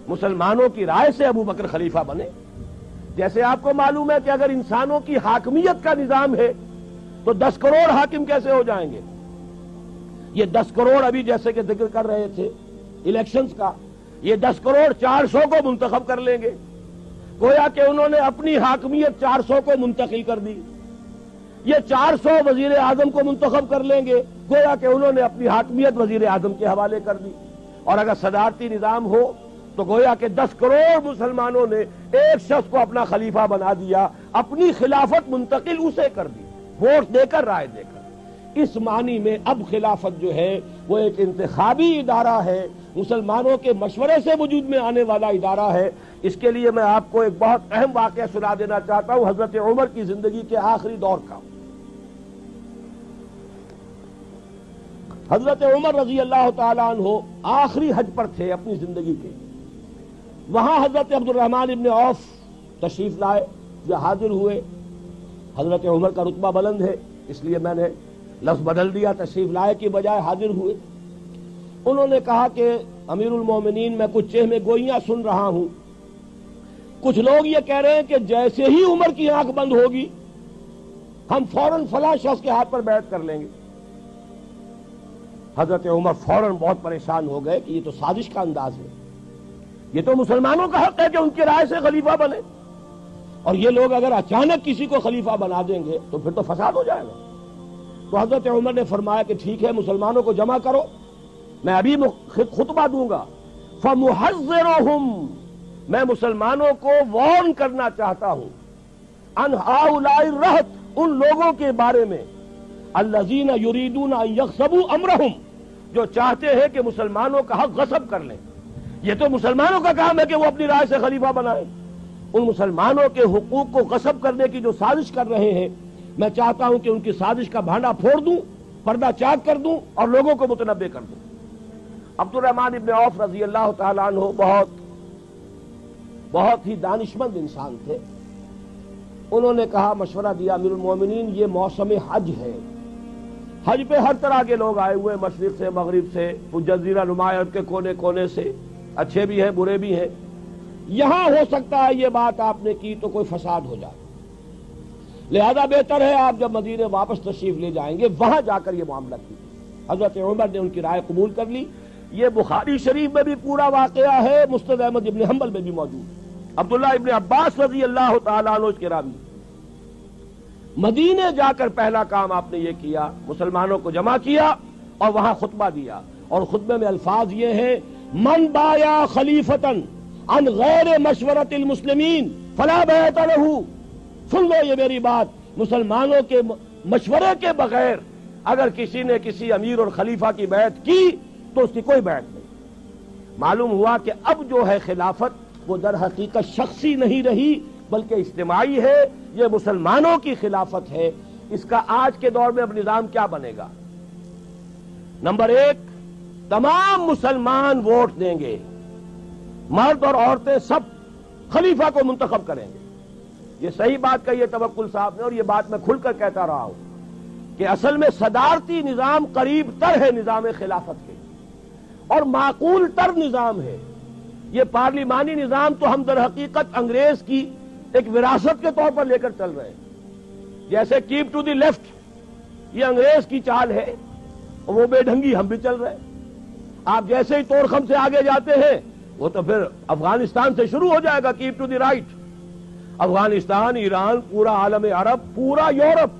مسلمانوں کی رائے سے ابو بکر خلیفہ بنے۔ جیسے آپ کو معلوم ہے کہ اگر انسانوں کی حاکمیت کا نظام ہے تو 10 کروڑ حاکم کیسے ہو جائیں گے؟ یہ 10 کروڑ ابھی جیسے کہ ذکر کر رہے تھے الیکشنز کا، یہ 10 کروڑ 400 کو منتخب کر لیں گے، گویا کہ انہوں نے اپنی حاکمیت 400 کو منتقل کر دی۔ یہ 400 وزیر اعظم کو منتخب کر لیں گے، گویا کہ انہوں نے اپنی حاکمیت وزیر اعظم کے حوالے کر دی۔ اور اگر صدارتی نظام ہو تو گویا کہ 10 کروڑ مسلمانوں نے ایک شخص کو اپنا خلیفہ بنا دیا، اپنی خلافت منتقل اسے کر دی، ووٹ دے کر، رائے دے کر۔ اس معنی میں اب خلافت جو ہے وہ ایک انتخابی ادارہ ہے، مسلمانوں کے مشورے سے وجود میں آنے والا ادارہ ہے۔ اس کے لیے میں آپ کو ایک بہت اہم واقعہ سنا دینا چاہتا ہوں حضرت عمر کی زندگی کے آخری دور کا۔ حضرت عمر رضی اللہ تعالیٰ عنہ آخری حج پر تھے اپنی زندگی کے۔ وہاں حضرت عبد الرحمن ابن عوف تشریف لائے جو حاضر ہوئے۔ حضرت عمر کا رتبہ بلند ہے اس لیے میں نے لفظ بدل دیا، تشریف لائے کی بجائے حاضر ہوئے۔ انہوں نے کہا کہ امیر المومنین میں کچھ چہمے گوئیاں سن رہا ہوں، کچھ لوگ یہ کہہ رہے ہیں کہ جیسے ہی عمر کی آنکھ بند ہوگی ہم فوراً فلاں شخص کے ہاتھ پر بیعت کر لیں گے۔ حضرت عمر فوراً بہت پریشان ہو گئے کہ یہ تو سازش کا انداز ہے، یہ تو مسلمانوں کا حق ہے کہ ان کی رائے سے خلیفہ بنے، اور یہ لوگ اگر اچانک کسی کو خلیفہ بنا دیں گے تو پھر تو فساد ہو جائے گا۔ تو حضرت عمر نے فرمایا کہ ٹھیک ہے، مسلمانوں کو جمع کرو، میں ابھی خطبہ دوں گا۔ فَمُحَذِّرُهُمْ، میں مسلمانوں کو وارن کرنا چاہتا ہوں، ان ہؤلاء الرہط، ان لوگوں کے بارے میں، الذین یریدون ان یغصبوا امرہم، جو چاہتے ہیں کہ مسلمانوں کا حق غصب کر لیں۔ یہ تو مسلمانوں کا کام ہے کہ وہ اپنی رائے سے خلیفہ بنائیں۔ ان مسلمانوں کے حقوق کو غصب کرنے کی جو سازش کر رہے ہیں، میں چاہتا ہوں کہ ان کی سازش کا بھانڈا پھوڑ دوں، پردہ چاک کر دوں اور لوگوں کو متنبع کر دوں۔ عبد الرحمن ابن عوف رضی اللہ تعالیٰ عنہ بہت ہی دانشمند انسان تھے۔ انہوں نے کہا، مشورہ دیا، امیر المومنین یہ موسم حج ہے، حج پہ ہر طرح کے لوگ آئے ہوئے، مشرق سے، مغرب سے، جزیرہ نما کے کونے کونے سے، اچھے بھی ہیں برے بھی ہیں، یہاں ہو سکتا ہے یہ بات آپ نے کی تو کوئی فساد ہو جائے، لہذا بہتر ہے آپ جب مدینے واپس تشریف لے جائیں گے وہاں جا کر یہ معاملہ کیجیے۔ حضرت عمر نے ان کی رائے قبول کر لی۔ یہ بخاری شریف میں بھی پورا واقعہ ہے، مسند احمد ابن حنبل میں بھی موجود ہے۔ عبداللہ ابن عباس رضی اللہ تعالیٰ عنہ کے راوی، مدینے جا کر پہلا کام آپ نے یہ کیا، مسلمانوں کو جمع کیا اور وہاں خطبہ دیا، اور خطبے میں الفاظ یہ ہیں، من بایا خلیفتن عن غیر مشورت المسلمین فلا بیعت لہ۔ سن لو یہ میری بات، مسلمانوں کے مشورے کے بغیر اگر کسی نے کسی امیر اور خلیفہ کی بیعت کی تو اس کی کوئی بیعت نہیں۔ معلوم ہوا کہ اب جو ہے خلافت وہ در حقیقت شخصی نہیں رہی بلکہ اجتماعی ہے، یہ مسلمانوں کی خلافت ہے۔ اس کا آج کے دور میں اب نظام کیا بنے گا؟ نمبر 1، تمام مسلمان ووٹ دیں گے، مرد اور عورتیں سب خلیفہ کو منتخب کریں گے۔ یہ صحیح بات کہی ہے توکل صاحب نے، اور یہ بات میں کھل کر کہتا رہا ہوں کہ اصل میں صدارتی نظام قریب تر ہے نظام خلافت کے، اور معقول تر نظام ہے۔ یہ پارلیمانی نظام تو ہم در حقیقت انگریز کی ایک وراثت کے طور پر لے کر چل رہے ہیں، جیسے کیپ ٹو دی لیفٹ یہ انگریز کی چال ہے، اور وہ بے ڈھنگی ہم بھی چل رہے ہیں۔ آپ جیسے ہی توڑخم سے آگے جاتے ہیں وہ تو پھر افغانستان سے شروع ہو جائے گا keep to the right, Afghanistan, Iran, پورا عالم عرب، پورا یورپ،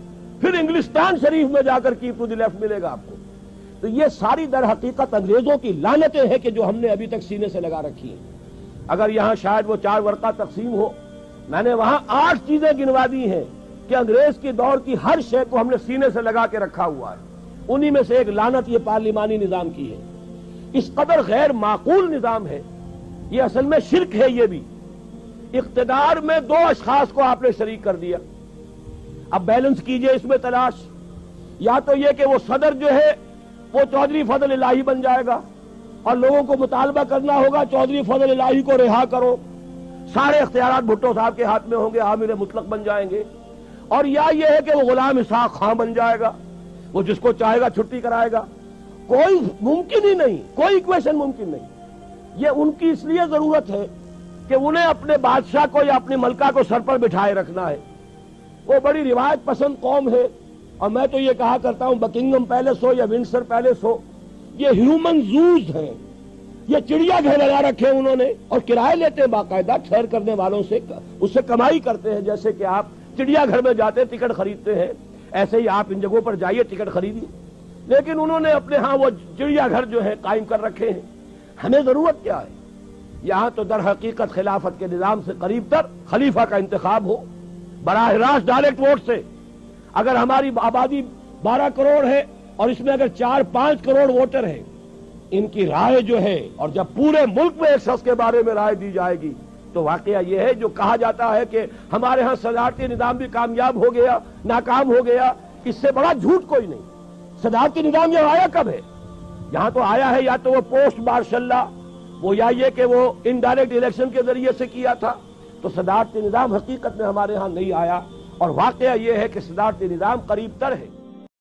پھر انگلستان شریف میں جا کر کیپ ٹو دی لیفٹ ملے گا آپ کو۔ تو یہ ساری در حقیقت انگریزوں کی لعنتیں ہیں کہ جو ہم نے ابھی تک سینے سے لگا رکھی ہیں۔ اگر یہاں شاید وہ 4 ورقہ تقسیم ہو، میں نے وہاں 8 چیزیں گنوا دی ہیں کہ انگریز کے دور کی ہر شے کو ہم نے سینے سے لگا کے رکھا ہوا ہے، انہی میں سے ایک لعنت یہ پارلیمانی نظام کی ہے۔ اس قدر غیر معقول نظام ہے، یہ اصل میں شرک ہے۔ یہ بھی اقتدار میں 2 اشخاص کو آپ نے شریک کر دیا، اب بیلنس کیجئے اس میں تلاش، یا تو یہ کہ وہ صدر جو ہے وہ چودھری فضل الہی بن جائے گا اور لوگوں کو مطالبہ کرنا ہوگا چودھری فضل الہی کو رہا کرو، سارے اختیارات بھٹو صاحب کے ہاتھ میں ہوں گے، عامر مطلق بن جائیں گے، اور یا یہ ہے کہ وہ غلام اسحاق خان بن جائے گا، وہ جس کو چاہے گا چھٹی کرائے گا۔ کوئی ممکن ہی نہیں، کوئی ایکویشن ممکن نہیں۔ یہ ان کی اس لیے ضرورت ہے کہ انہیں اپنے بادشاہ کو یا اپنی ملکہ کو سر پر بٹھائے رکھنا ہے. وہ بڑی روایت پسند قوم ہے، اور میں تو یہ کہا کرتا ہوں بکنگم پیلس ہو یا ونڈسر پیلس ہو، یہ ہیومن زوز ہیں. یہ چڑیا گھر لگا رکھے انہوں نے، اور کرائے لیتے ہیں باقاعدہ سیر کرنے والوں سے، اس سے کمائی کرتے ہیں. جیسے کہ آپ چڑیا گھر میں جاتے ٹکٹ خریدتے ہیں، ایسے ہی آپ ان جگہوں پر جائیے ٹکٹ خریدیے. لیکن انہوں نے اپنے ہاں وہ چڑیا گھر جو ہے قائم کر رکھے ہیں. ہمیں ضرورت کیا ہے؟ یہاں تو در حقیقت خلافت کے نظام سے قریب تر خلیفہ کا انتخاب ہو براہ راست ڈائریکٹ ووٹ سے. اگر ہماری آبادی 12 کروڑ ہے اور اس میں اگر 4-5 کروڑ ووٹر ہیں، ان کی رائے جو ہے، اور جب پورے ملک میں ایک شخص کے بارے میں رائے دی جائے گی تو واقعہ یہ ہے جو کہا جاتا ہے کہ ہمارے ہاں صدارتی نظام بھی کامیاب ہو گیا، ناکام ہو گیا، اس سے بڑا جھوٹ کوئی نہیں. صدارتی نظام یہ آیا کب ہے؟ یہاں تو آیا ہے یا تو وہ پوسٹ مارشل لا، وہ یا یہ کہ وہ انڈائریکٹ الیکشن کے ذریعے سے کیا تھا. تو صدارتی نظام حقیقت میں ہمارے ہاں نہیں آیا، اور واقعہ یہ ہے کہ صدارتی نظام قریب تر ہے.